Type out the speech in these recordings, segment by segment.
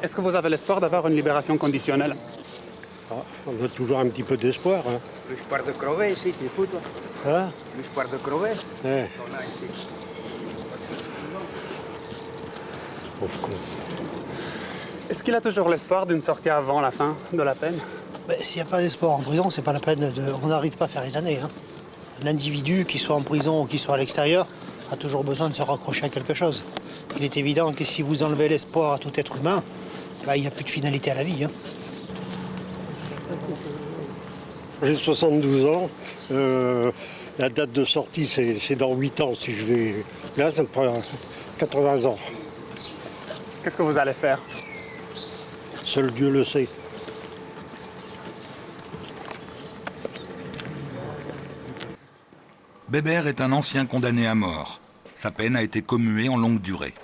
Est-ce que vous avez l'espoir d'avoir une libération conditionnelle? Ah, on a toujours un petit peu d'espoir. Hein. L'espoir de crever ici, tu es fou toi? Hein? L'espoir de crever? Ouais. On a ici. Pauvre con. Est-ce qu'il a toujours l'espoir d'une sortie avant la fin de la peine? S'il n'y a pas d'espoir en prison, c'est pas la peine on n'arrive pas à faire les années. Hein. L'individu, qu'il soit en prison ou qu'il soit à l'extérieur, a toujours besoin de se raccrocher à quelque chose. Il est évident que si vous enlevez l'espoir à tout être humain, il n'y a plus de finalité à la vie. Hein. J'ai 72 ans. La date de sortie, c'est dans 8 ans si je vais. Là, ça me prend 80 ans. Qu'est-ce que vous allez faire? Seul Dieu le sait. Bébert est un ancien condamné à mort. Sa peine a été commuée en longue durée.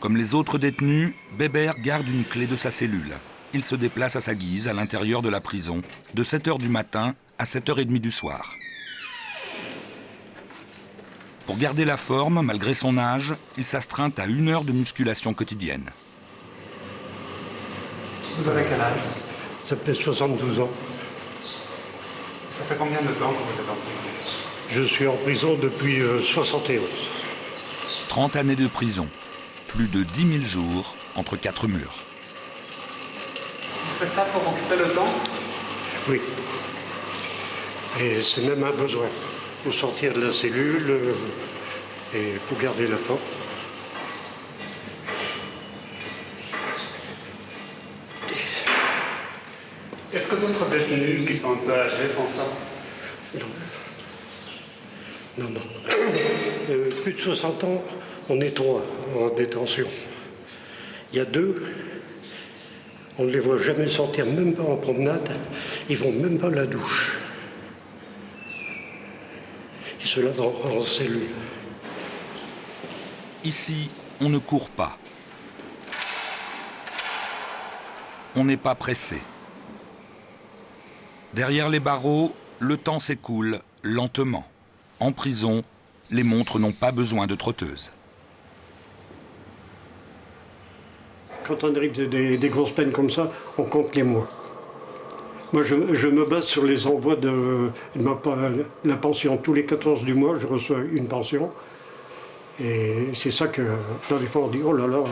Comme les autres détenus, Bébert garde une clé de sa cellule. Il se déplace à sa guise à l'intérieur de la prison, de 7h du matin à 7h30 du soir. Pour garder la forme, malgré son âge, il s'astreint à 1 heure de musculation quotidienne. Vous avez quel âge? Ça fait 72 ans. Ça fait combien de temps que vous êtes en prison? Je suis en prison depuis 71. 30 années de prison, plus de 10 000 jours entre 4 murs. Vous faites ça pour occuper le temps? Oui. Et c'est même un besoin. Pour sortir de la cellule et pour garder la forme. Est-ce que d'autres détenus qui sont un peu âgés font ça? Non. Plus de 60 ans, on est 3 en détention. Il y a 2, on ne les voit jamais sortir, même pas en promenade. Ils vont même pas à la douche. Ils se lavent en cellule. Ici, on ne court pas. On n'est pas pressé. Derrière les barreaux, le temps s'écoule lentement. En prison, les montres n'ont pas besoin de trotteuses. Quand on arrive des grosses peines comme ça, on compte les mois. Moi, je me base sur les envois de la pension. Tous les 14 du mois, je reçois une pension. Et c'est ça que, dans les fois, on dit, oh là là,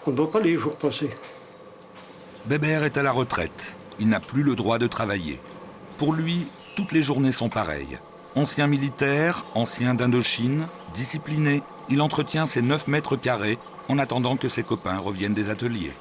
on ne voit pas les jours passer. Bébert est à la retraite. Il n'a plus le droit de travailler. Pour lui, toutes les journées sont pareilles. Ancien militaire, ancien d'Indochine, discipliné, il entretient ses 9 mètres carrés en attendant que ses copains reviennent des ateliers.